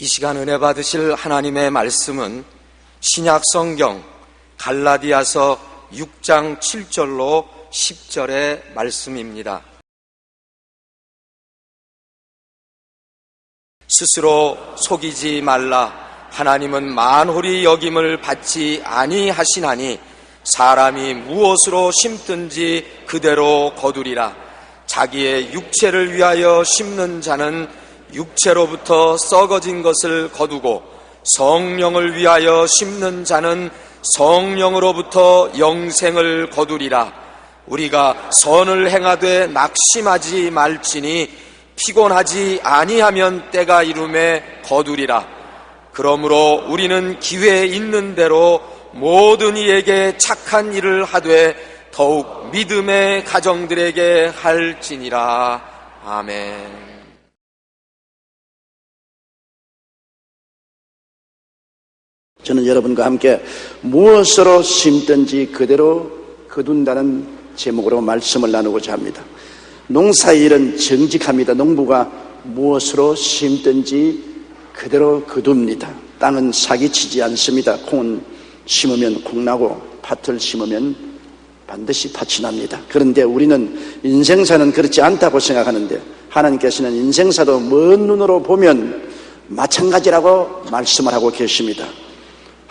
이 시간 은혜 받으실 하나님의 말씀은 신약 성경 갈라디아서 6장 7절로 10절의 말씀입니다. 스스로 속이지 말라. 하나님은 만홀히 여김을 받지 아니하시나니 사람이 무엇으로 심든지 그대로 거두리라. 자기의 육체를 위하여 심는 자는 육체로부터 썩어진 것을 거두고 성령을 위하여 심는 자는 성령으로부터 영생을 거두리라. 우리가 선을 행하되 낙심하지 말지니 피곤하지 아니하면 때가 이름에 거두리라. 그러므로 우리는 기회 있는 대로 모든 이에게 착한 일을 하되 더욱 믿음의 가정들에게 할지니라. 아멘. 저는 여러분과 함께 무엇으로 심든지 그대로 거둔다는 제목으로 말씀을 나누고자 합니다. 농사일은 정직합니다. 농부가 무엇으로 심든지 그대로 거둡니다. 땅은 사기치지 않습니다. 콩은 심으면 콩 나고 팥을 심으면 반드시 팥이 납니다. 그런데 우리는 인생사는 그렇지 않다고 생각하는데 하나님께서는 인생사도 먼 눈으로 보면 마찬가지라고 말씀을 하고 계십니다.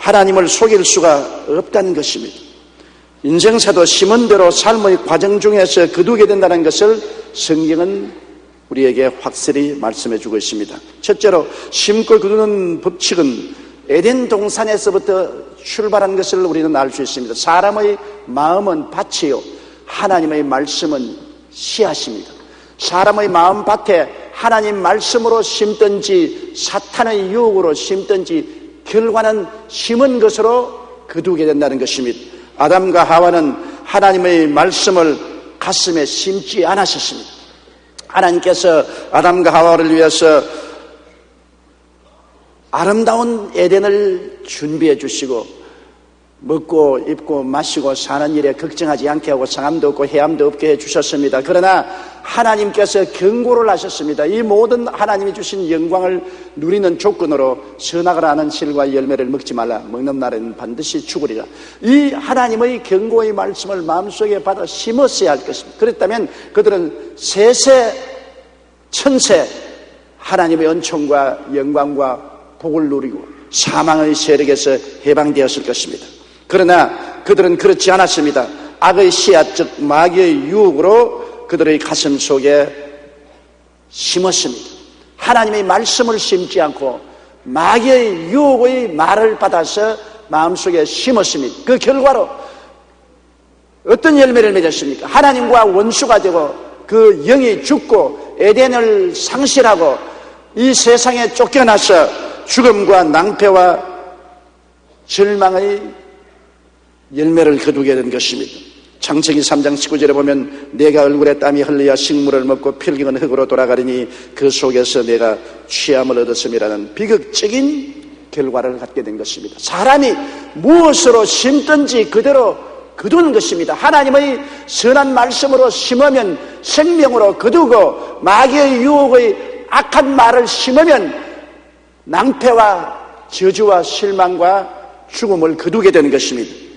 하나님을 속일 수가 없다는 것입니다. 인생사도 심은 대로 삶의 과정 중에서 거두게 된다는 것을 성경은 우리에게 확실히 말씀해 주고 있습니다. 첫째로 심고 거두는 법칙은 에덴 동산에서부터 출발한 것을 우리는 알 수 있습니다. 사람의 마음은 밭이요 하나님의 말씀은 씨앗입니다. 사람의 마음 밭에 하나님 말씀으로 심든지 사탄의 유혹으로 심든지 결과는 심은 것으로 거두게 된다는 것입니다. 아담과 하와는 하나님의 말씀을 가슴에 심지 않으셨습니다. 하나님께서 아담과 하와를 위해서 아름다운 에덴을 준비해 주시고 먹고 입고 마시고 사는 일에 걱정하지 않게 하고 상함도 없고 해함도 없게 해주셨습니다. 그러나 하나님께서 경고를 하셨습니다. 이 모든 하나님이 주신 영광을 누리는 조건으로 선악을 아는 실과 열매를 먹지 말라. 먹는 날에는 반드시 죽으리라. 이 하나님의 경고의 말씀을 마음속에 받아 심었어야 할 것입니다. 그랬다면 그들은 세세 천세 하나님의 은총과 영광과 복을 누리고 사망의 세력에서 해방되었을 것입니다. 그러나 그들은 그렇지 않았습니다. 악의 씨앗 즉 마귀의 유혹으로 그들의 가슴 속에 심었습니다. 하나님의 말씀을 심지 않고 마귀의 유혹의 말을 받아서 마음속에 심었습니다. 그 결과로 어떤 열매를 맺었습니까? 하나님과 원수가 되고 그 영이 죽고 에덴을 상실하고 이 세상에 쫓겨나서 죽음과 낭패와 절망의 열매를 거두게 된 것입니다. 창세기 3장 19절에 보면 내가 얼굴에 땀이 흘려야 식물을 먹고 필경은 흙으로 돌아가리니 그 속에서 내가 취함을 얻었음이라는 비극적인 결과를 갖게 된 것입니다. 사람이 무엇으로 심든지 그대로 거두는 것입니다. 하나님의 선한 말씀으로 심으면 생명으로 거두고 마귀의 유혹의 악한 말을 심으면 낭패와 저주와 실망과 죽음을 거두게 되는 것입니다.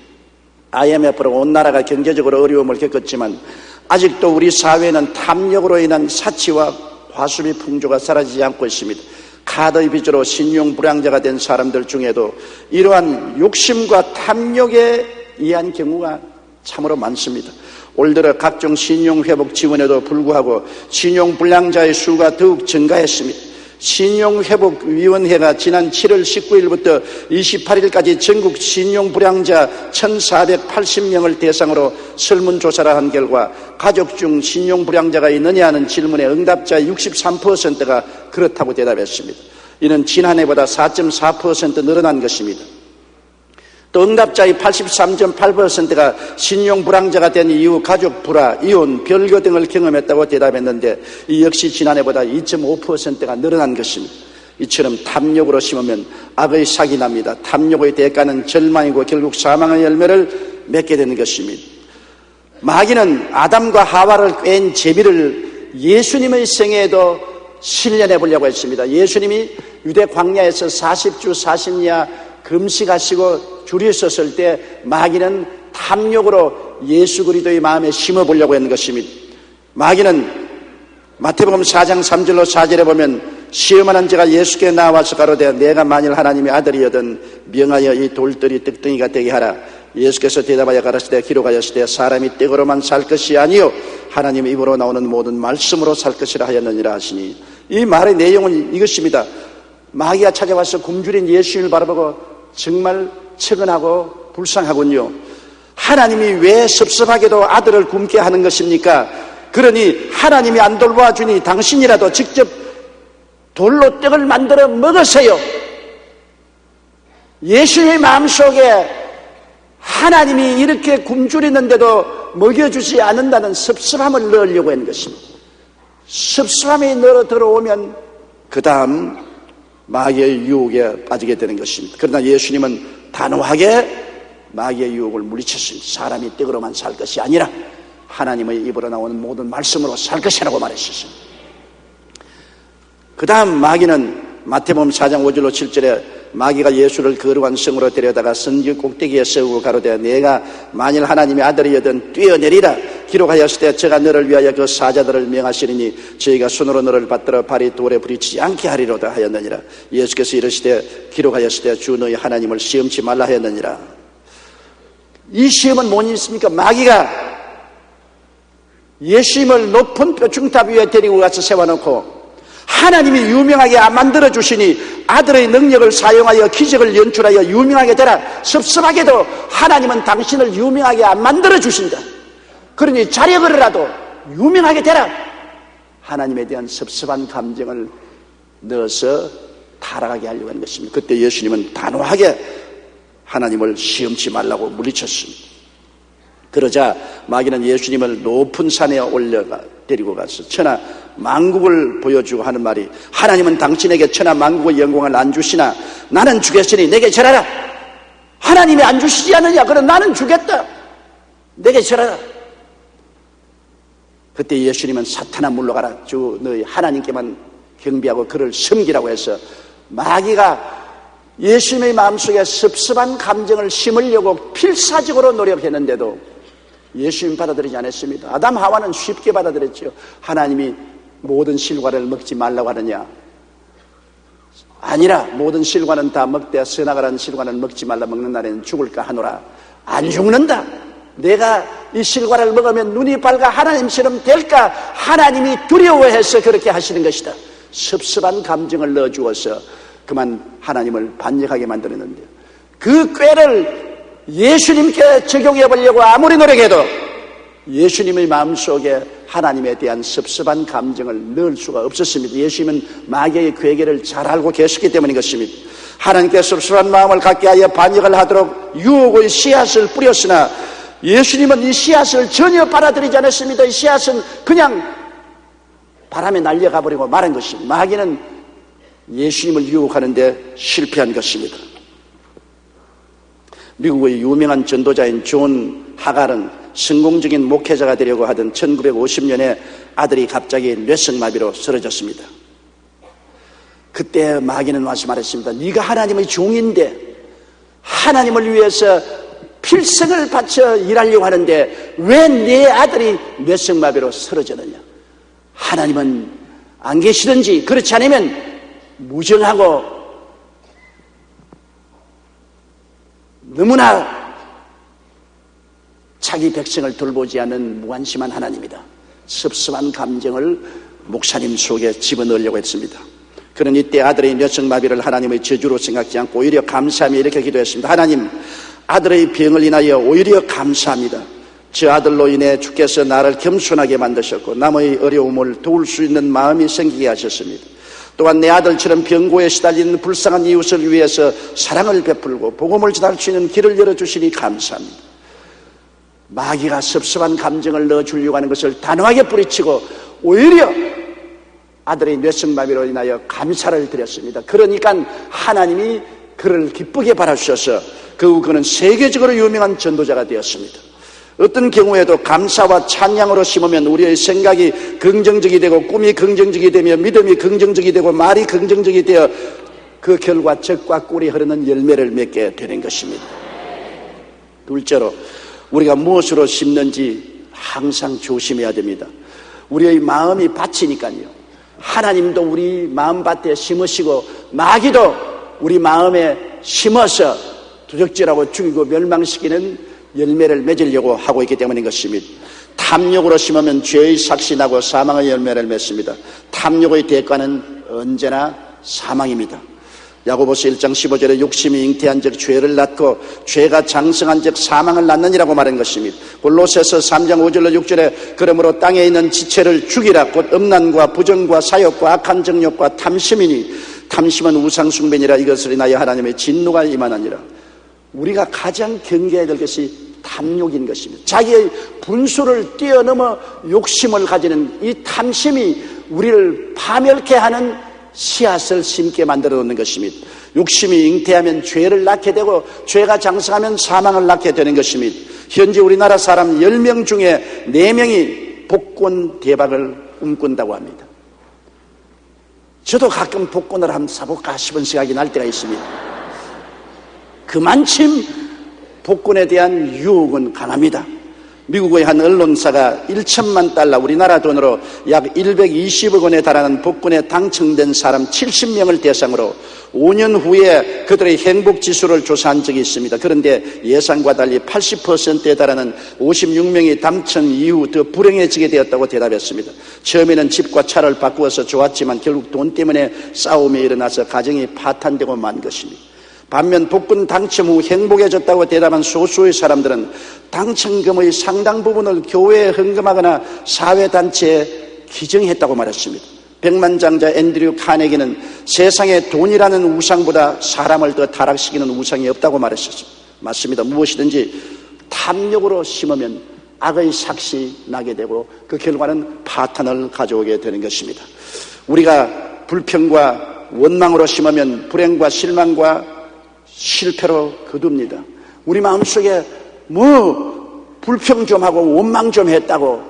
IMF로 온 나라가 경제적으로 어려움을 겪었지만 아직도 우리 사회는 탐욕으로 인한 사치와 과수비 풍조가 사라지지 않고 있습니다. 카드의 빚으로 신용 불량자가 된 사람들 중에도 이러한 욕심과 탐욕에 의한 경우가 참으로 많습니다. 올 들어 각종 신용회복 지원에도 불구하고 신용불량자의 수가 더욱 증가했습니다. 신용회복위원회가 지난 7월 19일부터 28일까지 전국 신용불량자 1,480명을 대상으로 설문조사를 한 결과 가족 중 신용불량자가 있느냐 하는 질문에 응답자의 63%가 그렇다고 대답했습니다. 이는 지난해보다 4.4% 늘어난 것입니다. 또 응답자의 83.8%가 신용불량자가 된 이후 가족 불화, 이혼, 별거 등을 경험했다고 대답했는데 이 역시 지난해보다 2.5%가 늘어난 것입니다. 이처럼 탐욕으로 심으면 악의 삭이 납니다. 탐욕의 대가는 절망이고 결국 사망의 열매를 맺게 되는 것입니다. 마귀는 아담과 하와를 꿰인 제비를 예수님의 생애에도 실현해 보려고 했습니다. 예수님이 유대 광야에서 40주 40야 금식하시고 줄이 섰을 때 마귀는 탐욕으로 예수 그리스도의 마음에 심어보려고 했는 것입니다. 마귀는 마태복음 4장 3절로 4절에 보면 시험하는 자가 예수께 나와서 가로되 내가 만일 하나님의 아들이여든 명하여 이 돌들이 떡덩이가 되게 하라. 예수께서 대답하여 가라사대 기록하였으되 사람이 떡으로만 살 것이 아니요 하나님의 입으로 나오는 모든 말씀으로 살 것이라 하였느니라 하시니, 이 말의 내용은 이것입니다. 마귀가 찾아와서 굶주린 예수님을 바라보고 정말 측은하고 불쌍하군요. 하나님이 왜 섭섭하게도 아들을 굶게 하는 것입니까? 그러니 하나님이 안 돌봐주니 당신이라도 직접 돌로 떡을 만들어 먹으세요. 예수님의 마음속에 하나님이 이렇게 굶주리는데도 먹여주지 않는다는 섭섭함을 넣으려고 하는 것입니다. 섭섭함이 들어오면 그 다음 마귀의 유혹에 빠지게 되는 것입니다. 그러나 예수님은 단호하게 마귀의 유혹을 물리쳤습니다. 사람이 떡으로만 살 것이 아니라 하나님의 입으로 나오는 모든 말씀으로 살 것이라고 말했습니다. 그 다음 마귀는 마태복음 4장 5절로 7절에 마귀가 예수를 거룩한 성으로 데려다가 성전 꼭대기에 세우고 가로되 내가 만일 하나님의 아들이여든 뛰어내리라. 기록하였을 때 제가 너를 위하여 그 사자들을 명하시리니 저희가 손으로 너를 받들어 발이 돌에 부딪히지 않게 하리로다 하였느니라. 예수께서 이르시되 기록하였을 때 주 너희 하나님을 시험치 말라 하였느니라. 이 시험은 뭐니 있습니까? 마귀가 예수님을 높은 뼈중탑 위에 데리고 가서 세워놓고 하나님이 유명하게 만들어 주시니 아들의 능력을 사용하여 기적을 연출하여 유명하게 되라. 섭섭하게도 하나님은 당신을 유명하게 안 만들어 주신다. 그러니 자력으로라도 유명하게 되라. 하나님에 대한 섭섭한 감정을 넣어서 타락하게 하려고 하는 것입니다. 그때 예수님은 단호하게 하나님을 시험치 말라고 물리쳤습니다. 그러자 마귀는 예수님을 높은 산에 올려가 데리고 가서 천하 만국을 보여주고 하는 말이, 하나님은 당신에게 천하 만국의 영광을 안 주시나 나는 주겠으니 내게 절하라. 하나님이 안 주시지 않느냐? 그럼 나는 주겠다. 내게 절하라. 그때 예수님은 사탄아 물러가라. 주 너희 하나님께만 경배하고 그를 섬기라고 해서 마귀가 예수님의 마음속에 섭섭한 감정을 심으려고 필사적으로 노력했는데도 예수님 받아들이지 않았습니다. 아담 하와는 쉽게 받아들였죠. 하나님이 모든 실과를 먹지 말라고 하느냐? 아니라 모든 실과는 다 먹되 선악과라는 실과는 먹지 말라. 먹는 날에는 죽을까 하노라. 안 죽는다. 내가 이 실과를 먹으면 눈이 밝아 하나님처럼 될까? 하나님이 두려워해서 그렇게 하시는 것이다. 섭섭한 감정을 넣어주어서 그만 하나님을 반역하게 만들었는데, 그 꾀를 예수님께 적용해 보려고 아무리 노력해도 예수님의 마음속에 하나님에 대한 섭섭한 감정을 넣을 수가 없었습니다. 예수님은 마귀의 괴계를 잘 알고 계셨기 때문인 것입니다. 하나님께 섭섭한 마음을 갖게 하여 반역을 하도록 유혹의 씨앗을 뿌렸으나 예수님은 이 씨앗을 전혀 받아들이지 않았습니다. 이 씨앗은 그냥 바람에 날려가 버리고 말한 것입니다. 마귀는 예수님을 유혹하는데 실패한 것입니다. 미국의 유명한 전도자인 존 하갈은 성공적인 목회자가 되려고 하던 1950년에 아들이 갑자기 뇌성마비로 쓰러졌습니다. 그때 마귀는 와서 말했습니다. 네가 하나님의 종인데 하나님을 위해서 필생을 바쳐 일하려고 하는데 왜 네 아들이 뇌성마비로 쓰러졌느냐? 하나님은 안 계시든지 그렇지 않으면 무정하고 너무나 자기 백성을 돌보지 않는 무관심한 하나님이다. 섭섭한 감정을 목사님 속에 집어넣으려고 했습니다. 그는 이때 아들의 뇌성마비를 하나님의 저주로 생각지 않고 오히려 감사하며 이렇게 기도했습니다. 하나님, 아들의 병을 인하여 오히려 감사합니다. 저 아들로 인해 주께서 나를 겸손하게 만드셨고 남의 어려움을 도울 수 있는 마음이 생기게 하셨습니다. 또한 내 아들처럼 병고에 시달리는 불쌍한 이웃을 위해서 사랑을 베풀고 복음을 전할 수 있는 길을 열어주시니 감사합니다. 마귀가 섭섭한 감정을 넣어주려고 하는 것을 단호하게 뿌리치고 오히려 아들의 뇌성마비로 인하여 감사를 드렸습니다. 그러니까 하나님이 그를 기쁘게 바라주셔서 그는 세계적으로 유명한 전도자가 되었습니다. 어떤 경우에도 감사와 찬양으로 심으면 우리의 생각이 긍정적이 되고 꿈이 긍정적이 되며 믿음이 긍정적이 되고 말이 긍정적이 되어 그 결과 젖과 꿀이 흐르는 열매를 맺게 되는 것입니다. 둘째로, 우리가 무엇으로 심는지 항상 조심해야 됩니다. 우리의 마음이 밭이니까요. 하나님도 우리 마음밭에 심으시고 마귀도 우리 마음에 심어서 도적질하고 죽이고 멸망시키는 열매를 맺으려고 하고 있기 때문인 것입니다. 탐욕으로 심으면 죄의 삭시 나고 사망의 열매를 맺습니다. 탐욕의 대가는 언제나 사망입니다. 야고보서 1장 15절에 욕심이 잉태한 즉 죄를 낳고 죄가 장성한 즉 사망을 낳느니라고 말한 것입니다. 골로새서 3장 5절로 6절에 그러므로 땅에 있는 지체를 죽이라 곧 음란과 부정과 사욕과 악한 정욕과 탐심이니 탐심은 우상숭배니라 이것을 인하여 하나님의 진노가 임하느니라. 우리가 가장 경계해야 될 것이 탐욕인 것입니다. 자기의 분수를 뛰어넘어 욕심을 가지는 이 탐심이 우리를 파멸케 하는 씨앗을 심게 만들어 놓는 것입니다. 욕심이 잉태하면 죄를 낳게 되고 죄가 장성하면 사망을 낳게 되는 것입니다. 현재 우리나라 사람 10명 중에 4명이 복권 대박을 꿈꾼다고 합니다. 저도 가끔 복권을 한번 사볼까 싶은 생각이 날 때가 있습니다. 그만큼 복권에 대한 유혹은 강합니다. 미국의 한 언론사가 1천만 달러, 우리나라 돈으로 약 120억 원에 달하는 복권에 당첨된 사람 70명을 대상으로 5년 후에 그들의 행복지수를 조사한 적이 있습니다. 그런데 예상과 달리 80%에 달하는 56명이 당첨 이후 더 불행해지게 되었다고 대답했습니다. 처음에는 집과 차를 바꾸어서 좋았지만 결국 돈 때문에 싸움이 일어나서 가정이 파탄되고 만 것입니다. 반면 복권 당첨 후 행복해졌다고 대답한 소수의 사람들은 당첨금의 상당 부분을 교회에 헌금하거나 사회단체에 기증했다고 말했습니다. 백만장자 앤드류 카네기는 세상에 돈이라는 우상보다 사람을 더 타락시키는 우상이 없다고 말했었습니다. 맞습니다. 무엇이든지 탐욕으로 심으면 악의 삭시 나게 되고 그 결과는 파탄을 가져오게 되는 것입니다. 우리가 불평과 원망으로 심으면 불행과 실망과 실패로 거둡니다. 우리 마음속에 불평 좀 하고 원망 좀 했다고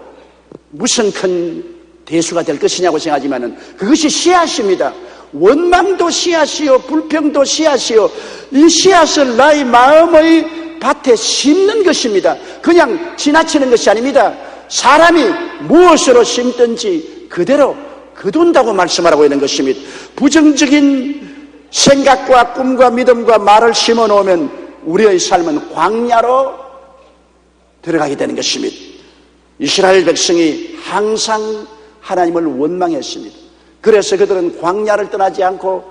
무슨 큰 대수가 될 것이냐고 생각하지만 그것이 씨앗입니다. 원망도 씨앗이요 불평도 씨앗이요 이 씨앗을 나의 마음의 밭에 심는 것입니다. 그냥 지나치는 것이 아닙니다. 사람이 무엇으로 심든지 그대로 거둔다고 말씀하라고 있는 것입니다. 부정적인 생각과 꿈과 믿음과 말을 심어 놓으면 우리의 삶은 광야로 들어가게 되는 것입니다. 이스라엘 백성이 항상 하나님을 원망했습니다. 그래서 그들은 광야를 떠나지 않고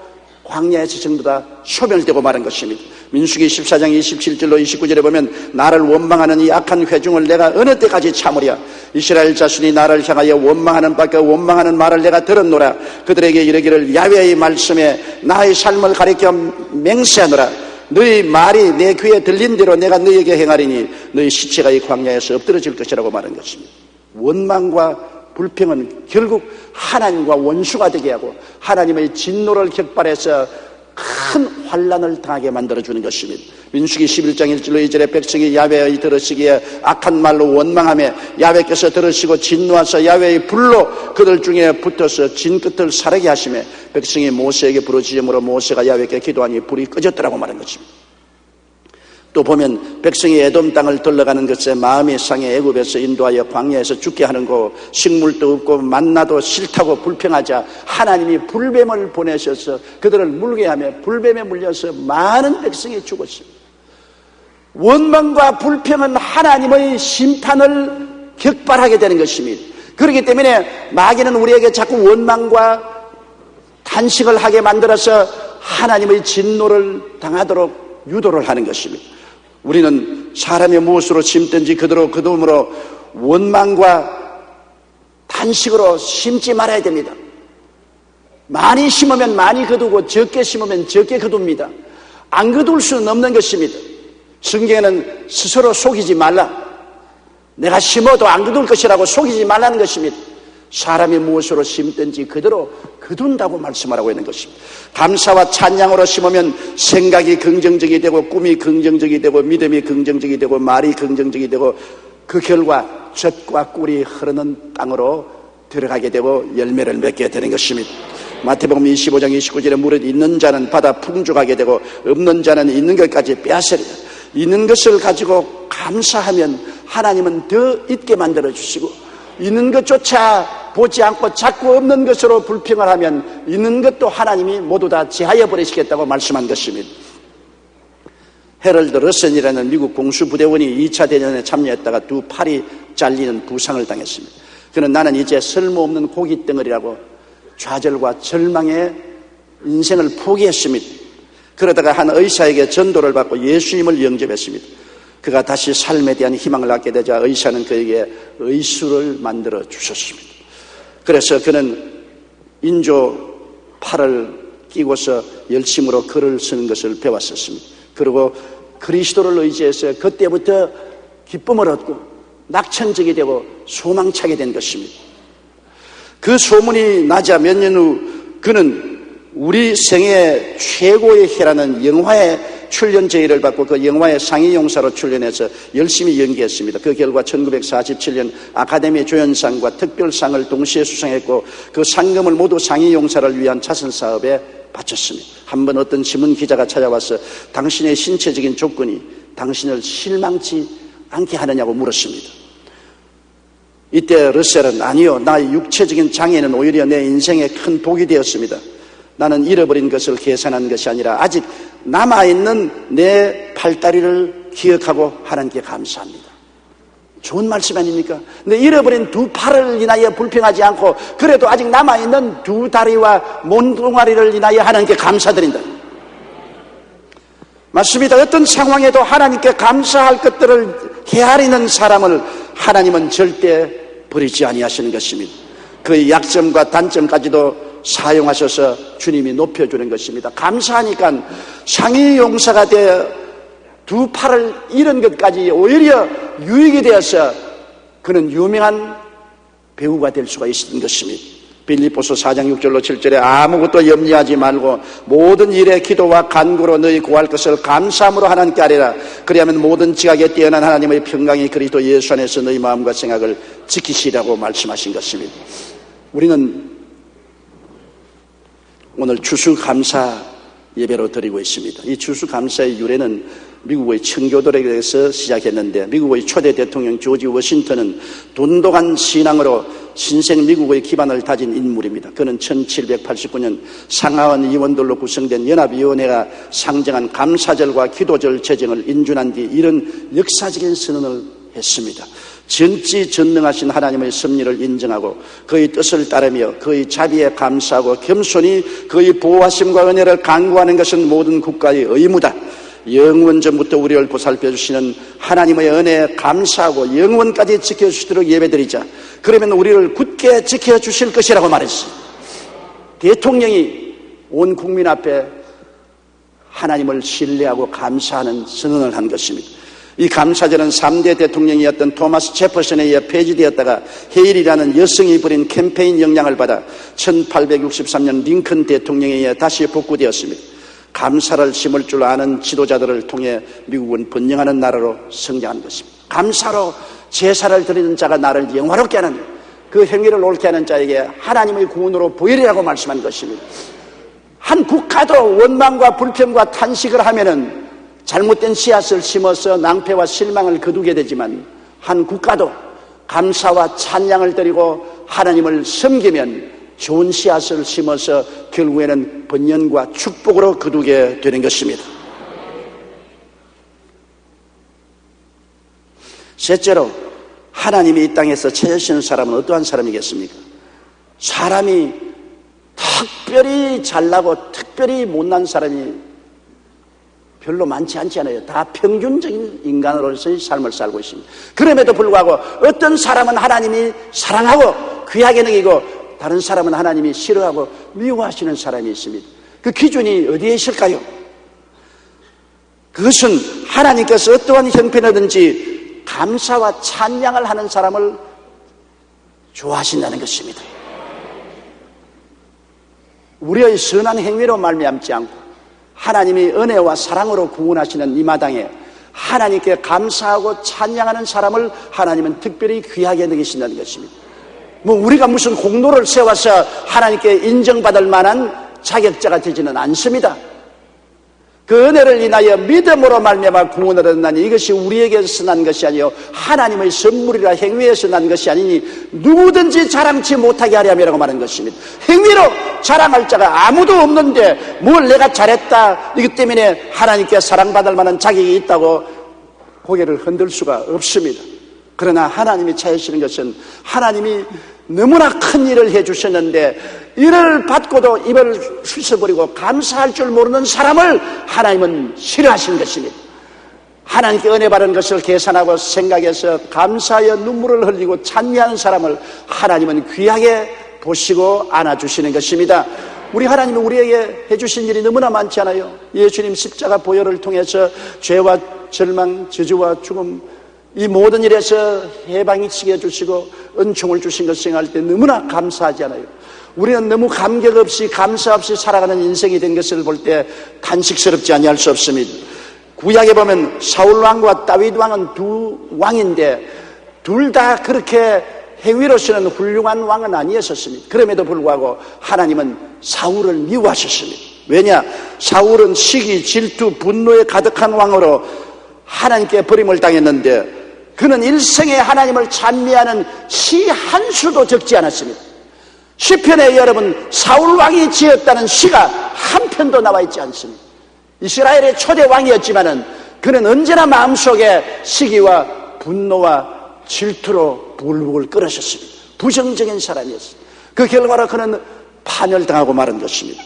광야에서 전부 다 소멸되고 마는 것입니다. 민수기 14장 27절로 29절에 보면 나를 원망하는 이 악한 회중을 내가 어느 때까지 참으랴. 이스라엘 자손이 나를 향하여 원망하는 밖에 원망하는 말을 내가 들었노라. 그들에게 이르기를 야훼의 말씀에 나의 삶을 가리켜 맹세하노라. 너희 말이 내 귀에 들린 대로 내가 너희에게 행하리니 너희 시체가 이 광야에서 엎드러질 것이라고 말한 것입니다. 원망과 불평은 결국 하나님과 원수가 되게 하고 하나님의 진노를 격발해서 큰 환난을 당하게 만들어주는 것입니다. 민수기 11장 1절로 2절에 백성이 야훼의 들으시기에 악한 말로 원망하며 야훼께서 들으시고 진노하사 야훼의 불로 그들 중에 붙어서 진끝을 사르게 하시며 백성이 모세에게 부르짖음으로 모세가 야훼께 기도하니 불이 꺼졌더라고 말한 것입니다. 또 보면 백성이 에돔 땅을 들러가는 것에 마음이 상해 애굽에서 인도하여 광야에서 죽게 하는 거 식물도 없고 만나도 싫다고 불평하자 하나님이 불뱀을 보내셔서 그들을 물게 하며 불뱀에 물려서 많은 백성이 죽었습니다. 원망과 불평은 하나님의 심판을 격발하게 되는 것입니다. 그렇기 때문에 마귀는 우리에게 자꾸 원망과 탄식을 하게 만들어서 하나님의 진노를 당하도록 유도를 하는 것입니다. 우리는 사람이 무엇으로 심든지 그대로 거둠으로 원망과 탄식으로 심지 말아야 됩니다. 많이 심으면 많이 거두고 적게 심으면 적게 거둡니다. 안 거둘 수는 없는 것입니다. 성경에는 스스로 속이지 말라. 내가 심어도 안 거둘 것이라고 속이지 말라는 것입니다. 사람이 무엇으로 심든지 그대로 거둔다고 말씀하라고 있는 것입니다. 감사와 찬양으로 심으면 생각이 긍정적이 되고 꿈이 긍정적이 되고 믿음이 긍정적이 되고 말이 긍정적이 되고 그 결과 젖과 꿀이 흐르는 땅으로 들어가게 되고 열매를 맺게 되는 것입니다. 마태복음 25장 29절에 무릇 있는 자는 받아 풍족하게 되고 없는 자는 있는 것까지 빼앗으리라. 있는 것을 가지고 감사하면 하나님은 더 있게 만들어 주시고, 있는 것조차 보지 않고 자꾸 없는 것으로 불평을 하면 있는 것도 하나님이 모두 다 제하여 버리시겠다고 말씀한 것입니다. 헤럴드 러슨이라는 미국 공수부대원이 2차 대전에 참여했다가 두 팔이 잘리는 부상을 당했습니다. 그는 나는 이제 쓸모없는 고깃덩어리라고 좌절과 절망의 인생을 포기했습니다. 그러다가 한 의사에게 전도를 받고 예수님을 영접했습니다. 그가 다시 삶에 대한 희망을 갖게 되자 의사는 그에게 의수를 만들어 주셨습니다. 그래서 그는 인조 팔을 끼고서 열심으로 글을 쓰는 것을 배웠었습니다. 그리고 그리스도를 의지해서 그때부터 기쁨을 얻고 낙천적이 되고 소망차게 된 것입니다. 그 소문이 나자 몇 년 후 그는 우리 생애 최고의 해라는 영화에 출연 제의를 받고 그 영화의 상위 용사로 출연해서 열심히 연기했습니다. 그 결과 1947년 아카데미 조연상과 특별상을 동시에 수상했고 그 상금을 모두 상위 용사를 위한 자선 사업에 바쳤습니다. 한번 어떤 신문 기자가 찾아와서 당신의 신체적인 조건이 당신을 실망치 않게 하느냐고 물었습니다. 이때 러셀은 아니요, 나의 육체적인 장애는 오히려 내 인생에 큰 복이 되었습니다. 나는 잃어버린 것을 계산한 것이 아니라 아직 남아있는 내 팔다리를 기억하고 하나님께 감사합니다. 좋은 말씀 아닙니까? 근데 잃어버린 두 팔을 인하여 불평하지 않고 그래도 아직 남아있는 두 다리와 몸뚱아리를 인하여 하나님께 감사드린다. 맞습니다. 어떤 상황에도 하나님께 감사할 것들을 헤아리는 사람을 하나님은 절대 버리지 아니하시는 것입니다. 그의 약점과 단점까지도 사용하셔서 주님이 높여주는 것입니다. 감사하니까 상위 용사가 되어 두 팔을 잃은 것까지 오히려 유익이 되어서 그는 유명한 배우가 될 수가 있는 것입니다. 빌립보서 4장 6절로 7절에 아무것도 염려하지 말고 모든 일에 기도와 간구로 너희 구할 것을 감사함으로 하나님께 아뢰라. 그리하면 모든 지각에 뛰어난 하나님의 평강이 그리스도 예수 안에서 너희 마음과 생각을 지키시라고 말씀하신 것입니다. 우리는 오늘 추수감사 예배로 드리고 있습니다. 이 추수감사의 유래는 미국의 청교도에게서 시작했는데 미국의 초대 대통령 조지 워싱턴은 돈독한 신앙으로 신생 미국의 기반을 다진 인물입니다. 그는 1789년 상하원 의원들로 구성된 연합위원회가 상정한 감사절과 기도절 제정을 인준한 뒤 이런 역사적인 선언을 했습니다. 전지전능하신 하나님의 섭리를 인정하고 그의 뜻을 따르며 그의 자비에 감사하고 겸손히 그의 보호하심과 은혜를 간구하는 것은 모든 국가의 의무다. 영원전부터 우리를 보살펴 주시는 하나님의 은혜에 감사하고 영원까지 지켜주시도록 예배드리자. 그러면 우리를 굳게 지켜주실 것이라고 말했어요. 대통령이 온 국민 앞에 하나님을 신뢰하고 감사하는 선언을 한 것입니다. 이 감사절은 3대 대통령이었던 토마스 제퍼슨에 의해 폐지되었다가 헤일이라는 여성이 벌인 캠페인 영향을 받아 1863년 링컨 대통령에 의해 다시 복구되었습니다. 감사를 심을 줄 아는 지도자들을 통해 미국은 번영하는 나라로 성장한 것입니다. 감사로 제사를 드리는 자가 나를 영화롭게 하는 그 행위를 옳게 하는 자에게 하나님의 구원으로 보이리라고 말씀한 것입니다. 한 국가도 원망과 불평과 탄식을 하면은 잘못된 씨앗을 심어서 낭패와 실망을 거두게 되지만 한 국가도 감사와 찬양을 드리고 하나님을 섬기면 좋은 씨앗을 심어서 결국에는 번영과 축복으로 거두게 되는 것입니다. 셋째로 하나님이 이 땅에서 찾으시는 사람은 어떠한 사람이겠습니까? 사람이 특별히 잘나고 특별히 못난 사람이 별로 많지 않잖아요. 다 평균적인 인간으로서의 삶을 살고 있습니다. 그럼에도 불구하고 어떤 사람은 하나님이 사랑하고 귀하게 여기고 다른 사람은 하나님이 싫어하고 미워하시는 사람이 있습니다. 그 기준이 어디에 있을까요? 그것은 하나님께서 어떠한 형편이든지 감사와 찬양을 하는 사람을 좋아하신다는 것입니다. 우리의 선한 행위로 말미암지 않고 하나님이 은혜와 사랑으로 구원하시는 이 마당에 하나님께 감사하고 찬양하는 사람을 하나님은 특별히 귀하게 여기신다는 것입니다. 뭐 우리가 무슨 공로를 세워서 하나님께 인정받을 만한 자격자가 되지는 않습니다. 그 은혜를 인하여 믿음으로 말미암아 구원을 얻나니 이것이 우리에게서 난 것이 아니요 하나님의 선물이라. 행위에서 난 것이 아니니 누구든지 자랑치 못하게 하려면이라고 말한 것입니다. 행위로 자랑할 자가 아무도 없는데 뭘 내가 잘했다 이것 때문에 하나님께 사랑받을 만한 자격이 있다고 고개를 흔들 수가 없습니다. 그러나 하나님이 찾으시는 것은 하나님이 너무나 큰 일을 해주셨는데 일을 받고도 입을 휘어버리고 감사할 줄 모르는 사람을 하나님은 싫어하시는 것입니다. 하나님께 은혜 받은 것을 계산하고 생각해서 감사하여 눈물을 흘리고 찬미하는 사람을 하나님은 귀하게 보시고 안아주시는 것입니다. 우리 하나님은 우리에게 해주신 일이 너무나 많지 않아요? 예수님 십자가 보혈을 통해서 죄와 절망, 저주와 죽음 이 모든 일에서 해방이 치게 해주시고 은총을 주신 것을 생각할 때 너무나 감사하지 않아요? 우리는 너무 감격 없이 감사 없이 살아가는 인생이 된 것을 볼 때 탄식스럽지 아니할 수 없습니다. 구약에 보면 사울 왕과 다윗 왕은 두 왕인데 둘 다 그렇게 행위로서는 훌륭한 왕은 아니었습니다. 그럼에도 불구하고 하나님은 사울을 미워하셨습니다. 왜냐? 사울은 시기, 질투, 분노에 가득한 왕으로 하나님께 버림을 당했는데 그는 일생에 하나님을 찬미하는 시 한 수도 적지 않았습니다. 시편에 여러분 사울 왕이 지었다는 시가 한 편도 나와 있지 않습니다. 이스라엘의 초대 왕이었지만은 그는 언제나 마음속에 시기와 분노와 질투로 부글부글 끓으셨습니다. 부정적인 사람이었습니다. 그 결과로 그는 파멸당하고 말은 것입니다.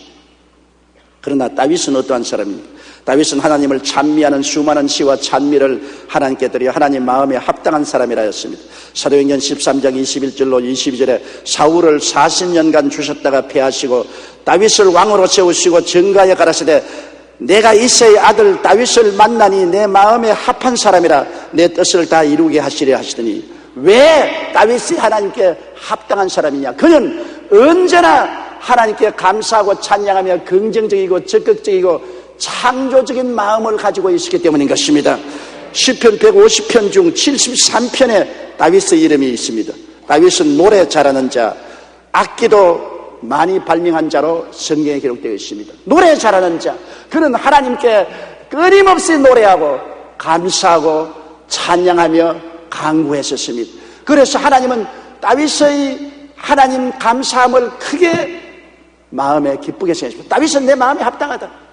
그러나 다윗은 어떠한 사람입니까? 다윗은 하나님을 찬미하는 수많은 시와 찬미를 하나님께 드려 하나님 마음에 합당한 사람이라 했습니다. 사도행전 13장 21절로 22절에 사울을 40년간 주셨다가 패하시고 다윗을 왕으로 세우시고 정가에 가라사대 내가 이새의 아들 다윗을 만나니 내 마음에 합한 사람이라 내 뜻을 다 이루게 하시려 하시더니 왜 다윗이 하나님께 합당한 사람이냐? 그는 언제나 하나님께 감사하고 찬양하며 긍정적이고 적극적이고 창조적인 마음을 가지고 있었기 때문인 것입니다. 시편 150편 중 73편에 다윗의 이름이 있습니다. 다윗은 노래 잘하는 자, 악기도 많이 발명한 자로 성경에 기록되어 있습니다. 노래 잘하는 자, 그는 하나님께 끊임없이 노래하고 감사하고 찬양하며 간구했었습니다. 그래서 하나님은 다윗의 하나님 감사함을 크게 마음에 기쁘게 생각했습니다. 다윗은 내 마음에 합당하다.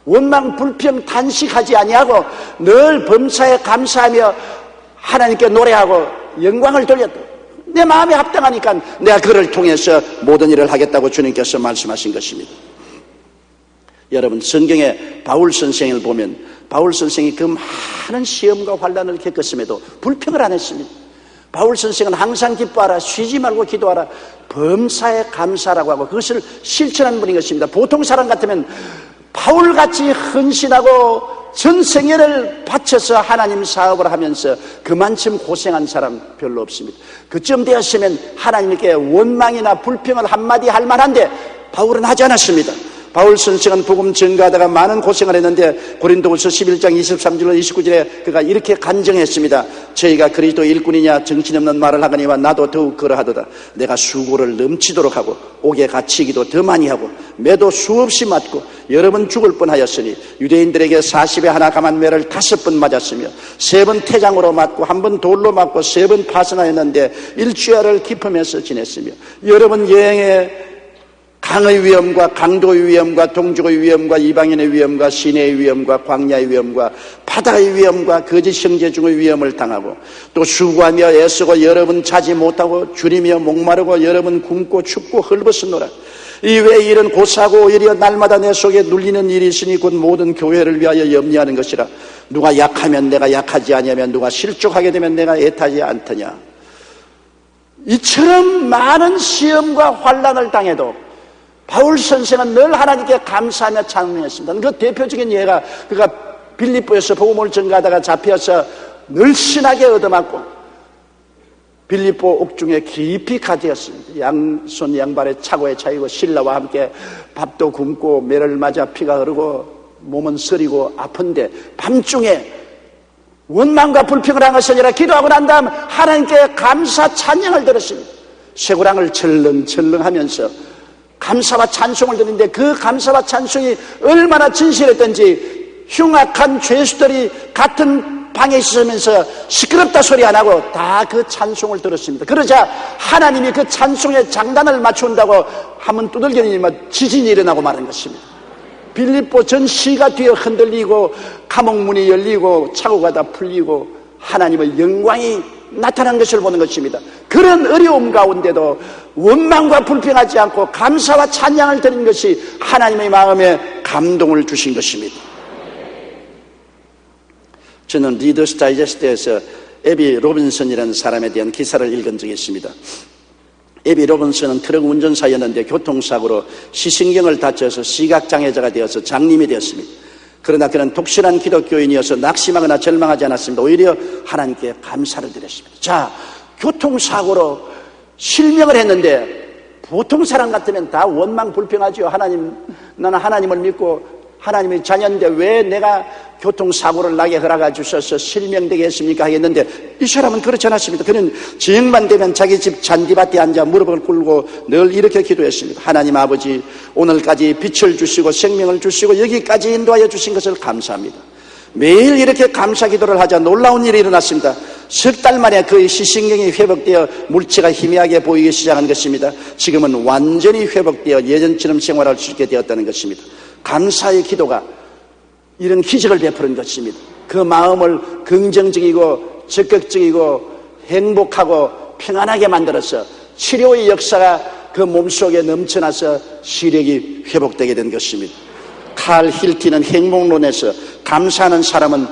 원망 불평 탄식하지 아니하고 늘 범사에 감사하며 하나님께 노래하고 영광을 돌렸다. 내 마음에 합당하니까 내가 그를 통해서 모든 일을 하겠다고 주님께서 말씀하신 것입니다. 여러분 성경에 바울 선생을 보면 바울 선생이 그 많은 시험과 환난을 겪었음에도 불평을 안 했습니다. 바울 선생은 항상 기뻐하라, 쉬지 말고 기도하라, 범사에 감사라고 하고 그것을 실천하는 분인 것입니다. 보통 사람 같으면 바울같이 헌신하고 전 생애를 바쳐서 하나님 사업을 하면서 그만큼 고생한 사람 별로 없습니다. 그쯤 되었으면 하나님께 원망이나 불평을 한마디 할 만한데 바울은 하지 않았습니다. 바울 선생은 복음 전가하다가 많은 고생을 했는데 고린도후서 11장 23절로 29절에 그가 이렇게 간증했습니다. 저희가 그리스도 일꾼이냐 정신없는 말을 하거니와 나도 더욱 그러하도다. 내가 수고를 넘치도록 하고 옥에 갇히기도 더 많이 하고 매도 수없이 맞고 여러 번 죽을 뻔하였으니 유대인들에게 40에 하나 감한 매를 5번 맞았으며 3번 태장으로 맞고 1번 돌로 맞고 3번 파선하였는데 일주일을 기품해서 지냈으며 여러 번 여행에 강의 위험과 강도의 위험과 동족의 위험과 이방인의 위험과 시내의 위험과 광야의 위험과 바다의 위험과 거짓 형제 중의 위험을 당하고 또 수고하며 애쓰고 여러 번 자지 못하고 줄이며 목마르고 여러 번 굶고 춥고 헐벗었노라. 이외의 일은 고사하고 오히려 날마다 내 속에 눌리는 일이 있으니 곧 모든 교회를 위하여 염려하는 것이라. 누가 약하면 내가 약하지 아니하며 누가 실족하게 되면 내가 애타지 않더냐. 이처럼 많은 시험과 환난을 당해도 바울 선생은 늘 하나님께 감사하며 찬양했습니다. 그 대표적인 예가 그가 빌립보에서 복음을 전가하다가 잡혀서 늘씬하게 얻어맞고 빌립보 옥중에 깊이 갇혔습니다. 양손 양발에 차고에 차이고 신라와 함께 밥도 굶고 매를 맞아 피가 흐르고 몸은 서리고 아픈데 밤중에 원망과 불평을 한 것이 아니라 기도하고 난 다음 하나님께 감사 찬양을 들었습니다. 쇠고랑을 철렁철렁 하면서 감사와 찬송을 드리는데 그 감사와 찬송이 얼마나 진실했던지 흉악한 죄수들이 같은 방에 있으면서 시끄럽다 소리 안 하고 다 그 찬송을 들었습니다. 그러자 하나님이 그 찬송의 장단을 맞춘다고 하면 두들기니 지진이 일어나고 마는 것입니다. 빌립보 전 시가 뒤에 흔들리고 감옥문이 열리고 차고가 다 풀리고 하나님의 영광이 나타난 것을 보는 것입니다. 그런 어려움 가운데도 원망과 불평하지 않고 감사와 찬양을 드리는 것이 하나님의 마음에 감동을 주신 것입니다. 저는 리더스 다이제스트에서 에비 로빈슨이라는 사람에 대한 기사를 읽은 적이 있습니다. 에비 로빈슨은 트럭 운전사였는데 교통사고로 시신경을 다쳐서 시각장애자가 되어서 장님이 되었습니다. 그러나 그는 독실한 기독교인이어서 낙심하거나 절망하지 않았습니다. 오히려 하나님께 감사를 드렸습니다. 자, 교통사고로 실명을 했는데 보통 사람 같으면 다 원망 불평하죠. 하나님, 나는 하나님을 믿고 하나님의 자녀인데 왜 내가 교통사고를 나게 허락해 주셔서 실명되게 했습니까? 하겠는데 이 사람은 그렇지 않았습니다. 그는 저녁만 되면 자기 집 잔디밭에 앉아 무릎을 꿇고 늘 이렇게 기도했습니다. 하나님 아버지, 오늘까지 빛을 주시고 생명을 주시고 여기까지 인도하여 주신 것을 감사합니다. 매일 이렇게 감사 기도를 하자 놀라운 일이 일어났습니다. 석 달 만에 그의 시신경이 회복되어 물체가 희미하게 보이기 시작한 것입니다. 지금은 완전히 회복되어 예전처럼 생활할 수 있게 되었다는 것입니다. 감사의 기도가 이런 기적을 베푸는 것입니다. 그 마음을 긍정적이고 적극적이고 행복하고 평안하게 만들어서 치료의 역사가 그 몸속에 넘쳐나서 시력이 회복되게 된 것입니다. 칼 힐티는 행복론에서 감사하는 사람은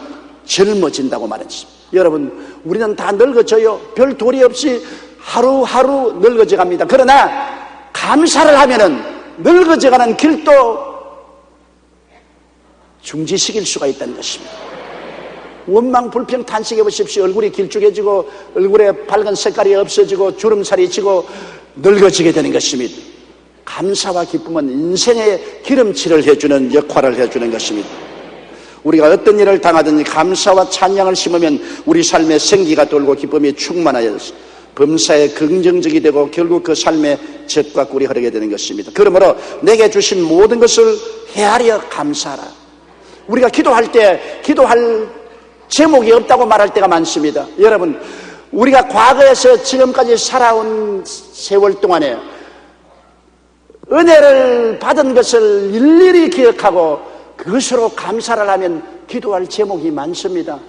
젊어진다고 말했습니다. 여러분, 우리는 다 늙어져요. 별 도리 없이 하루하루 늙어져 갑니다. 그러나 감사를 하면은 늙어져가는 길도 중지시킬 수가 있다는 것입니다. 원망 불평 탄식해 보십시오. 얼굴이 길쭉해지고 얼굴에 밝은 색깔이 없어지고 주름살이 지고 늙어지게 되는 것입니다. 감사와 기쁨은 인생의 기름칠을 해주는 역할을 해주는 것입니다. 우리가 어떤 일을 당하든지 감사와 찬양을 심으면 우리 삶에 생기가 돌고 기쁨이 충만하여 범사에 긍정적이 되고 결국 그 삶에 젖과 꿀이 흐르게 되는 것입니다. 그러므로 내게 주신 모든 것을 헤아려 감사하라. 우리가 기도할 때 기도할 제목이 없다고 말할 때가 많습니다. 여러분, 우리가 과거에서 지금까지 살아온 세월 동안에 은혜를 받은 것을 일일이 기억하고 그것으로 감사를 하면 기도할 제목이 많습니다.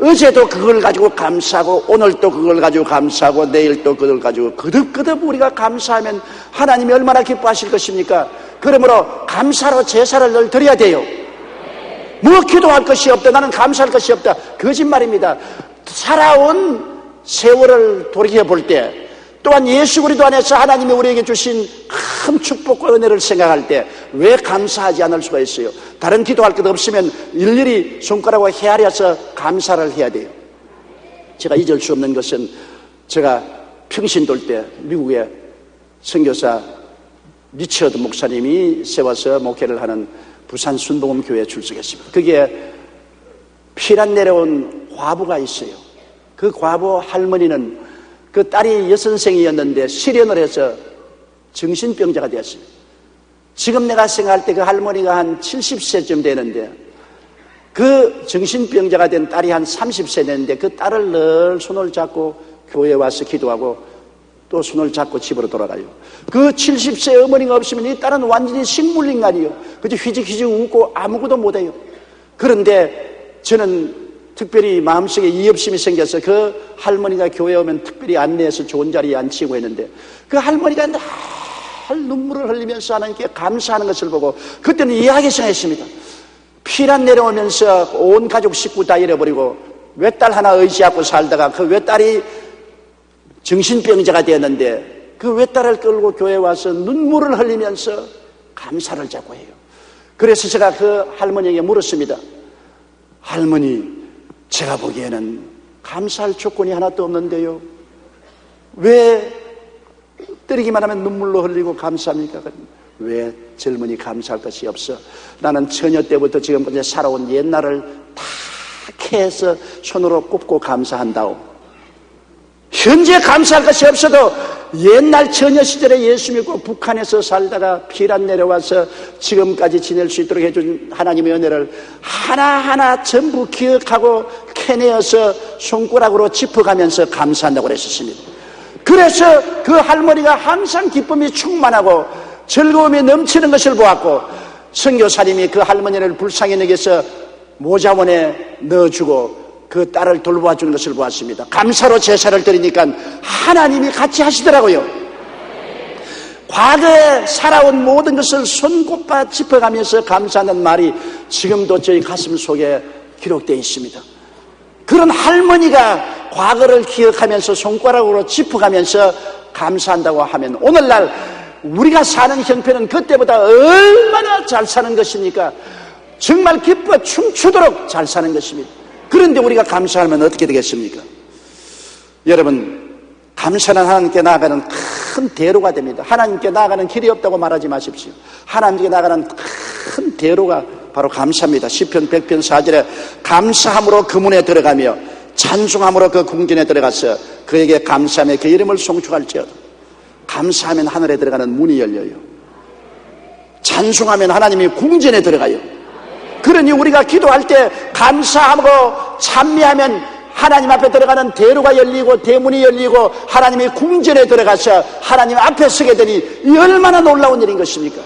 어제도 그걸 가지고 감사하고 오늘 또 그걸 가지고 감사하고 내일 또 그걸 가지고 거듭거듭 우리가 감사하면 하나님이 얼마나 기뻐하실 것입니까? 그러므로 감사로 제사를 늘 드려야 돼요. 뭐 기도할 것이 없다, 나는 감사할 것이 없다, 거짓말입니다. 살아온 세월을 돌이켜볼 때 또한 예수 그리스도 안에서 하나님이 우리에게 주신 큰 축복과 은혜를 생각할 때 왜 감사하지 않을 수가 있어요? 다른 기도할 것 없으면 일일이 손가락으로 헤아려서 감사를 해야 돼요. 제가 잊을 수 없는 것은 제가 평신 돌 때 미국의 선교사 리처드 목사님이 세워서 목회를 하는 부산 순복음교회에 출석했습니다. 거기에 피난 내려온 과부가 있어요. 그 과부 할머니는 그 딸이 여선생이었는데 실연을 해서 정신병자가 되었습니다. 지금 내가 생각할 때 그 할머니가 한 70세쯤 되는데 그 정신병자가 된 딸이 한 30세 됐는데 그 딸을 늘 손을 잡고 교회에 와서 기도하고 또 손을 잡고 집으로 돌아가요. 그 70세 어머니가 없으면 이 딸은 완전히 식물인간이요. 그저 휘직휘직 웃고 아무것도 못해요. 그런데 저는 특별히 마음속에 이업심이 생겨서 그 할머니가 교회에 오면 특별히 안내해서 좋은 자리에 앉히고 했는데 그 할머니가 늘 눈물을 흘리면서 하나님께 감사하는 것을 보고 그때는 이해하기 시작했습니다. 피난 내려오면서 온 가족 식구 다 잃어버리고 외딸 하나 의지하고 살다가 그 외딸이 정신병자가 되었는데 그 외딸을 끌고 교회에 와서 눈물을 흘리면서 감사를 자꾸 해요. 그래서 제가 그 할머니에게 물었습니다. 할머니, 제가 보기에는 감사할 조건이 하나도 없는데요, 왜 때리기만 하면 눈물로 흘리고 감사합니까? 왜 젊은이 감사할 것이 없어? 나는 처녀 때부터 지금까지 살아온 옛날을 다 캐서 손으로 꼽고 감사한다오. 현재 감사할 것이 없어도 옛날 처녀 시절에 예수 믿고 북한에서 살다가 피란 내려와서 지금까지 지낼 수 있도록 해준 하나님의 은혜를 하나하나 전부 기억하고 캐내어서 손가락으로 짚어가면서 감사한다고 그랬었습니다. 그래서 그 할머니가 항상 기쁨이 충만하고 즐거움이 넘치는 것을 보았고, 선교사님이 그 할머니를 불쌍히 여겨서 모자원에 넣어주고 그 딸을 돌보아주는 것을 보았습니다. 감사로 제사를 드리니까 하나님이 같이 하시더라고요. 과거에 살아온 모든 것을 손꼽아 짚어가면서 감사하는 말이 지금도 저희 가슴 속에 기록되어 있습니다. 그런 할머니가 과거를 기억하면서 손가락으로 짚어가면서 감사한다고 하면, 오늘날 우리가 사는 형편은 그때보다 얼마나 잘 사는 것입니까? 정말 기뻐 춤추도록 잘 사는 것입니다. 그런데 우리가 감사하면 어떻게 되겠습니까? 여러분, 감사는 하나님께 나아가는 큰 대로가 됩니다. 하나님께 나아가는 길이 없다고 말하지 마십시오. 하나님께 나아가는 큰 대로가 바로 감사입니다. 시편 100편 4절에 감사함으로 그 문에 들어가며 찬송함으로 그 궁전에 들어가서 그에게 감사하며 그 이름을 송축할지어다. 감사하면 하늘에 들어가는 문이 열려요. 찬송하면 하나님이 궁전에 들어가요. 그러니 우리가 기도할 때 감사하고 찬미하면 하나님 앞에 들어가는 대로가 열리고 대문이 열리고 하나님의 궁전에 들어가서 하나님 앞에 서게 되니 이 얼마나 놀라운 일인 것입니까?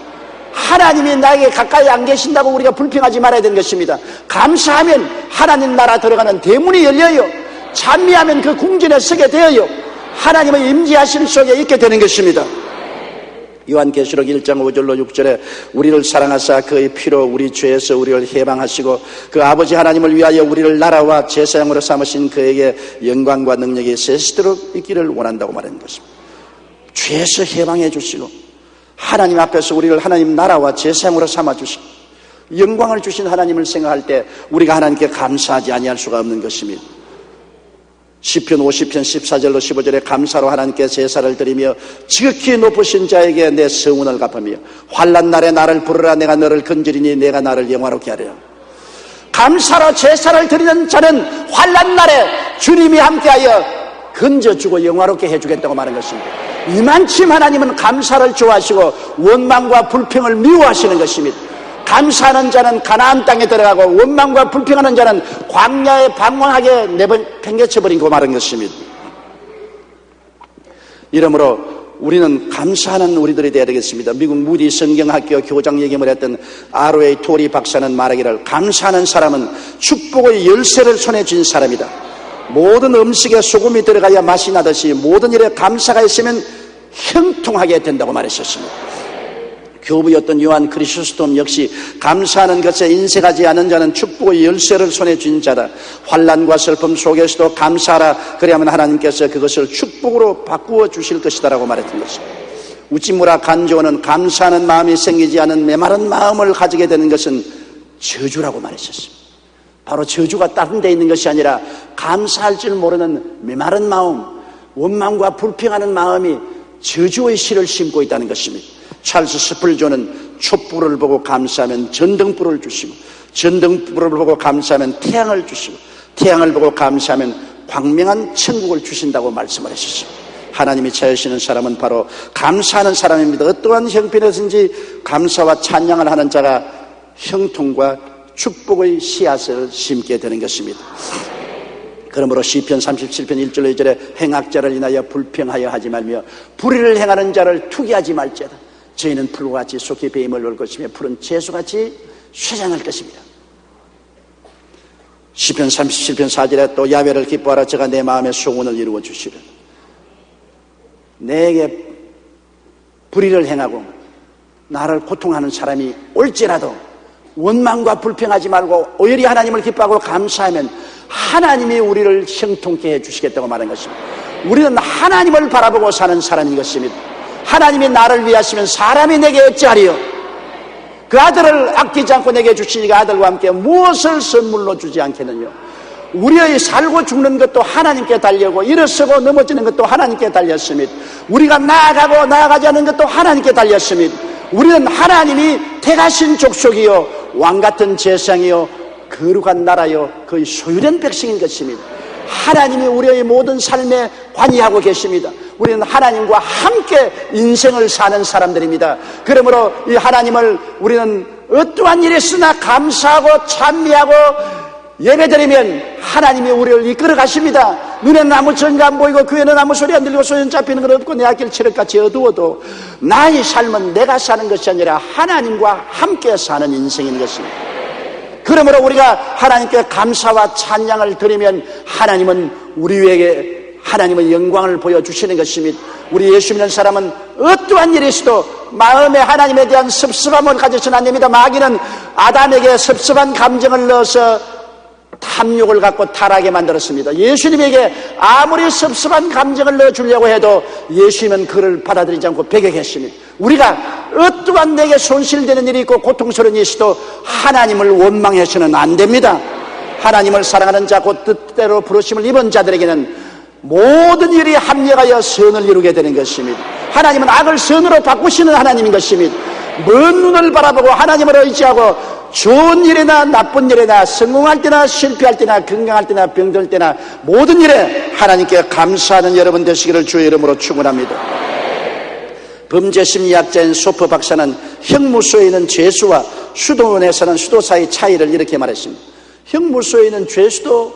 하나님이 나에게 가까이 안 계신다고 우리가 불평하지 말아야 되는 것입니다. 감사하면 하나님 나라 들어가는 대문이 열려요. 찬미하면 그 궁전에 서게 되어요. 하나님의 임재하심 속에 있게 되는 것입니다. 요한계시록 1장 5절로 6절에 우리를 사랑하사 그의 피로 우리 죄에서 우리를 해방하시고 그 아버지 하나님을 위하여 우리를 나라와 제사장으로 삼으신 그에게 영광과 능력이 세시도록 있기를 원한다고 말하는 것입니다. 죄에서 해방해 주시고 하나님 앞에서 우리를 하나님 나라와 제사장으로 삼아주시고 영광을 주신 하나님을 생각할 때 우리가 하나님께 감사하지 아니할 수가 없는 것입니다. 시편 50편 14절로 15절에 감사로 하나님께 제사를 드리며 지극히 높으신 자에게 내 성운을 갚으며 환난 날에 나를 부르라 내가 너를 건지리니 내가 나를 영화롭게 하리라. 감사로 제사를 드리는 자는 환난 날에 주님이 함께하여 건져주고 영화롭게 해주겠다고 말한 것입니다. 이만큼 하나님은 감사를 좋아하시고 원망과 불평을 미워하시는 것입니다. 감사하는 자는 가나안 땅에 들어가고 원망과 불평하는 자는 광야에 방황하게 내팽개쳐버리고 말한 것입니다. 이러므로 우리는 감사하는 우리들이 되어야 되겠습니다. 미국 무디 성경학교 교장 얘기를 했던 R.A. 토리 박사는 말하기를 감사하는 사람은 축복의 열쇠를 손에 쥔 사람이다. 모든 음식에 소금이 들어가야 맛이 나듯이 모든 일에 감사가 있으면 형통하게 된다고 말했었습니다. 교부였던 요한 크리스토스톰 역시 감사하는 것에 인색하지 않은 자는 축복의 열쇠를 손에 쥔 자다. 환난과 슬픔 속에서도 감사하라. 그래야만 하나님께서 그것을 축복으로 바꾸어 주실 것이다라고 말했던 것입니다. 우찌무라 간조는 감사하는 마음이 생기지 않은 메마른 마음을 가지게 되는 것은 저주라고 말했었습니다. 바로 저주가 다른 데 있는 것이 아니라 감사할 줄 모르는 메마른 마음, 원망과 불평하는 마음이 저주의 씨를 심고 있다는 것입니다. 찰스 스펄존은 촛불을 보고 감사하면 전등불을 주시고 전등불을 보고 감사하면 태양을 주시고 태양을 보고 감사하면 광명한 천국을 주신다고 말씀을 하셨습니다. 하나님이 찾으시는 사람은 바로 감사하는 사람입니다. 어떠한 형편에서든지 감사와 찬양을 하는 자가 형통과 축복의 씨앗을 심게 되는 것입니다. 그러므로 시편 37편 1절 2절에 행악자를 인하여 불평하여 하지 말며 불의를 행하는 자를 투기하지 말지어다. 저희는 풀과 같이 속히 배임을 놓을 것이며 푸른 채소같이 쇠잔할 것입니다. 시편 37편 4절에 또 야훼를 기뻐하라. 저가 내 마음의 소원을 이루어 주시리라. 내게 불의를 행하고 나를 고통하는 사람이 올지라도 원망과 불평하지 말고 오히려 하나님을 기뻐하고 감사하면 하나님이 우리를 형통케 해주시겠다고 말한 것입니다. 우리는 하나님을 바라보고 사는 사람인 것입니다. 하나님이 나를 위하시면 사람이 내게 어찌하리요? 그 아들을 아끼지 않고 내게 주시니 그 아들과 함께 무엇을 선물로 주지 않겠느냐? 우리의 살고 죽는 것도 하나님께 달려고 일어서고 넘어지는 것도 하나님께 달렸습니다. 우리가 나아가고 나아가지 않는 것도 하나님께 달렸습니다. 우리는 하나님이 택하신 족속이요 왕같은 제사장이요 거룩한 나라요 그의 소유된 백성인 것입니다. 하나님이 우리의 모든 삶에 관여하고 계십니다. 우리는 하나님과 함께 인생을 사는 사람들입니다. 그러므로 이 하나님을 우리는 어떠한 일이 있으나 감사하고 찬미하고 예배드리면 하나님이 우리를 이끌어 가십니다. 눈에는 아무 증거 안 보이고 귀에는 아무 소리 안 들리고 소용 잡히는 건 없고 내 앞길 칠흑같이 어두워도 나의 삶은 내가 사는 것이 아니라 하나님과 함께 사는 인생인 것입니다. 그러므로 우리가 하나님께 감사와 찬양을 드리면 하나님은 우리에게 하나님의 영광을 보여주시는 것입니다. 우리 예수 믿는 사람은 어떠한 일이 있어도 마음에 하나님에 대한 섭섭함을 가져서는 안 됩니다. 마귀는 아담에게 섭섭한 감정을 넣어서 탐욕을 갖고 타락하게 만들었습니다. 예수님에게 아무리 섭섭한 감정을 넣어주려고 해도 예수님은 그를 받아들이지 않고 배격했습니다. 우리가 어떠한 내게 손실되는 일이 있고 고통스러운 일이 있어도 하나님을 원망해서는 안 됩니다. 하나님을 사랑하는 자 곧 뜻대로 부르심을 입은 자들에게는 모든 일이 합력하여 선을 이루게 되는 것입니다. 하나님은 악을 선으로 바꾸시는 하나님인 것입니다. 먼 눈을 바라보고 하나님을 의지하고 좋은 일이나 나쁜 일이나 성공할 때나 실패할 때나 건강할 때나 병들 때나 모든 일에 하나님께 감사하는 여러분 되시기를 주의 이름으로 축원합니다. 범죄심리학자인 소프 박사는 형무소에 있는 죄수와 수도원에 사는 수도사의 차이를 이렇게 말했습니다. 형무소에 있는 죄수도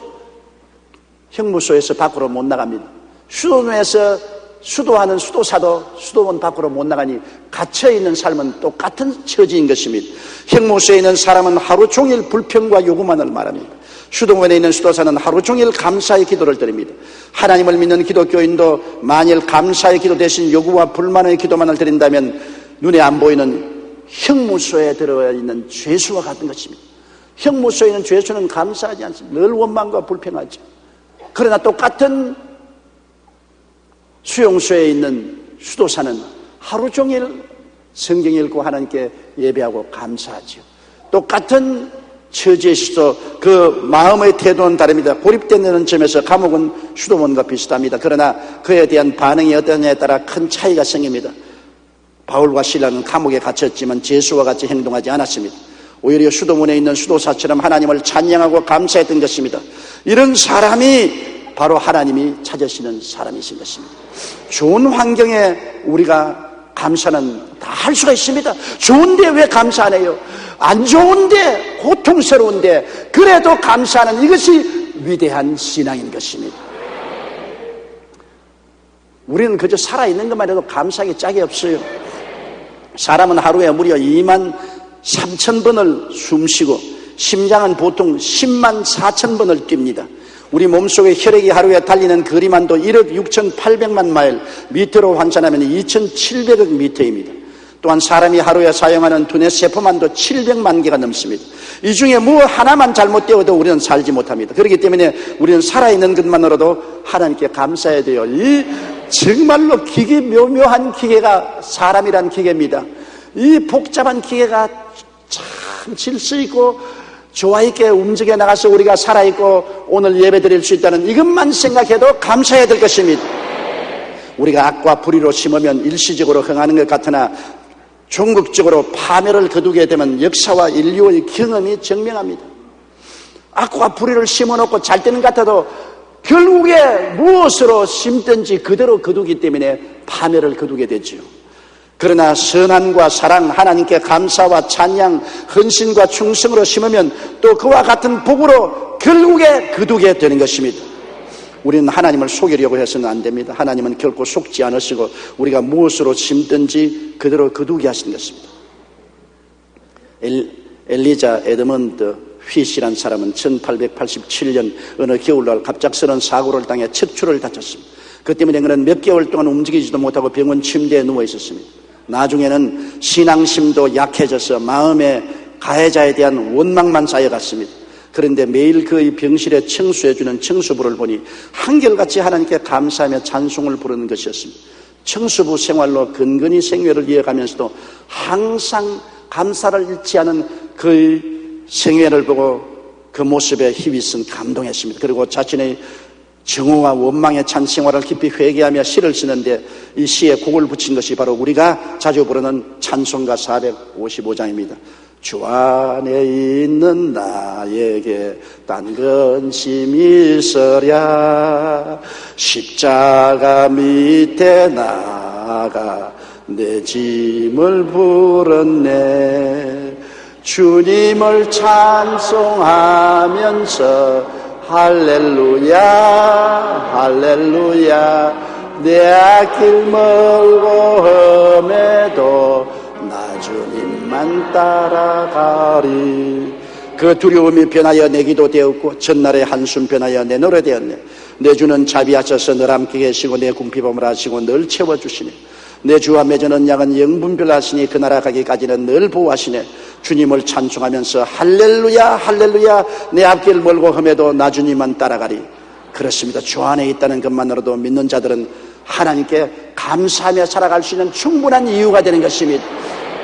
형무소에서 밖으로 못 나갑니다. 수도원에서 수도하는 수도사도 수도원 밖으로 못 나가니 갇혀있는 삶은 똑같은 처지인 것입니다. 형무소에 있는 사람은 하루 종일 불평과 요구만을 말합니다. 수도원에 있는 수도사는 하루 종일 감사의 기도를 드립니다. 하나님을 믿는 기독교인도 만일 감사의 기도 대신 요구와 불만의 기도만을 드린다면 눈에 안 보이는 형무소에 들어있는 죄수와 같은 것입니다. 형무소에 있는 죄수는 감사하지 않습니다. 늘 원망과 불평하죠. 그러나 똑같은 수용소에 있는 수도사는 하루 종일 성경 읽고 하나님께 예배하고 감사하죠. 똑같은 처지에 있어도 그 마음의 태도는 다릅니다. 고립되는 점에서 감옥은 수도원과 비슷합니다. 그러나 그에 대한 반응이 어떠냐에 따라 큰 차이가 생깁니다. 바울과 실라는 감옥에 갇혔지만 죄수와 같이 행동하지 않았습니다. 오히려 수도원에 있는 수도사처럼 하나님을 찬양하고 감사했던 것입니다. 이런 사람이 바로 하나님이 찾으시는 사람이신 것입니다. 좋은 환경에 우리가 감사는 다 할 수가 있습니다. 좋은데 왜 감사 안 해요? 안 좋은데, 고통스러운데 그래도 감사하는 이것이 위대한 신앙인 것입니다. 우리는 그저 살아있는 것만 해도 감사하기 짝이 없어요. 사람은 하루에 무려 2만 3천 번을 숨쉬고 심장은 보통 10만 4천 번을 뜁니다. 우리 몸속의 혈액이 하루에 달리는 거리만도 1억 6,800만 마일, 미터로 환산하면 2,700억 미터입니다. 또한 사람이 하루에 사용하는 두뇌 세포만도 700만 개가 넘습니다. 이 중에 뭐 하나만 잘못되어도 우리는 살지 못합니다. 그렇기 때문에 우리는 살아있는 것만으로도 하나님께 감사해야 돼요. 이 정말로 묘묘한 기계가 사람이란 기계입니다. 이 복잡한 기계가 참 질서 있고 좋아 있게 움직여 나가서 우리가 살아있고 오늘 예배 드릴 수 있다는 이것만 생각해도 감사해야 될 것입니다. 우리가 악과 불의로 심으면 일시적으로 흥하는 것 같으나 종극적으로 파멸을 거두게 되면 역사와 인류의 경험이 증명합니다. 악과 불의를 심어놓고 잘 되는 것 같아도 결국에 무엇으로 심든지 그대로 거두기 때문에 파멸을 거두게 되죠. 그러나 선함과 사랑, 하나님께 감사와 찬양, 헌신과 충성으로 심으면 또 그와 같은 복으로 결국에 거두게 되는 것입니다. 우리는 하나님을 속이려고 해서는 안 됩니다. 하나님은 결코 속지 않으시고 우리가 무엇으로 심든지 그대로 거두게 하신 것입니다. 엘리자 에드먼드 휘시란 사람은 1887년 어느 겨울날 갑작스러운 사고를 당해 척추를 다쳤습니다. 그 때문에 그는 몇 개월 동안 움직이지도 못하고 병원 침대에 누워 있었습니다. 나중에는 신앙심도 약해져서 마음에 가해자에 대한 원망만 쌓여갔습니다. 그런데 매일 그의 병실에 청소해주는 청소부를 보니 한결같이 하나님께 감사하며 찬송을 부르는 것이었습니다. 청소부 생활로 근근히 생활을 이어가면서도 항상 감사를 잃지 않은 그의 생애를 보고 그 모습에 힘있은 감동했습니다. 그리고 자신의 정오와 원망에 찬 생활을 깊이 회개하며 시를 쓰는데 이 시에 곡을 붙인 것이 바로 우리가 자주 부르는 찬송가 455장입니다. 주 안에 있는 나에게 딴 근심이 있으랴. 십자가 밑에 나가 내 짐을 불었네. 주님을 찬송하면서 할렐루야 할렐루야. 내 길 멀고 험해도 나 주님만 따라가리. 그 두려움이 변하여 내 기도 되었고 전날의 한숨 변하여 내 노래 되었네. 내 주는 자비하셔서 늘 함께 계시고 내 궁핍함을 하시고 늘 채워주시네. 내 주와 맺어놓은 약은 영분별하시니 그 나라 가기까지는 늘 보호하시네. 주님을 찬송하면서 할렐루야 할렐루야. 내 앞길 멀고 험해도 나 주님만 따라가리. 그렇습니다. 주 안에 있다는 것만으로도 믿는 자들은 하나님께 감사하며 살아갈 수 있는 충분한 이유가 되는 것입니다.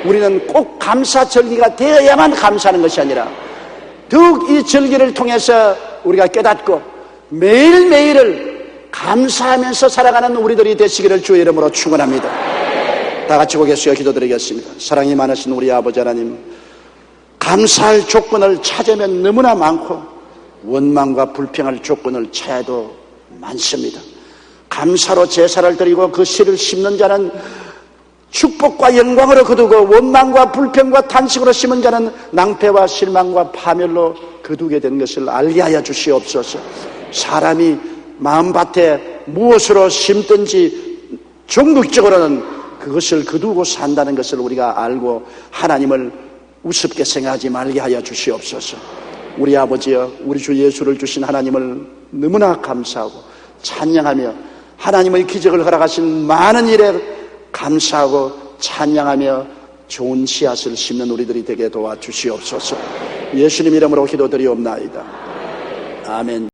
우리는 꼭 감사 절기가 되어야만 감사하는 것이 아니라 더욱 이 절기를 통해서 우리가 깨닫고 매일매일을 감사하면서 살아가는 우리들이 되시기를 주의 이름으로 축원합니다. 다 같이 고개 숙여 기도드리겠습니다. 사랑이 많으신 우리 아버지 하나님, 감사할 조건을 찾으면 너무나 많고 원망과 불평할 조건을 찾아도 많습니다. 감사로 제사를 드리고 그 씨를 심는 자는 축복과 영광으로 거두고 원망과 불평과 탄식으로 심은 자는 낭패와 실망과 파멸로 거두게 된 것을 알게 하여 주시옵소서. 사람이 마음밭에 무엇으로 심든지 종극적으로는 그것을 거두고 산다는 것을 우리가 알고 하나님을 우습게 생각하지 말게 하여 주시옵소서. 우리 아버지여, 우리 주 예수를 주신 하나님을 너무나 감사하고 찬양하며 하나님의 기적을 허락하신 많은 일에 감사하고 찬양하며 좋은 씨앗을 심는 우리들이 되게 도와주시옵소서. 예수님 이름으로 기도드리옵나이다. 아멘.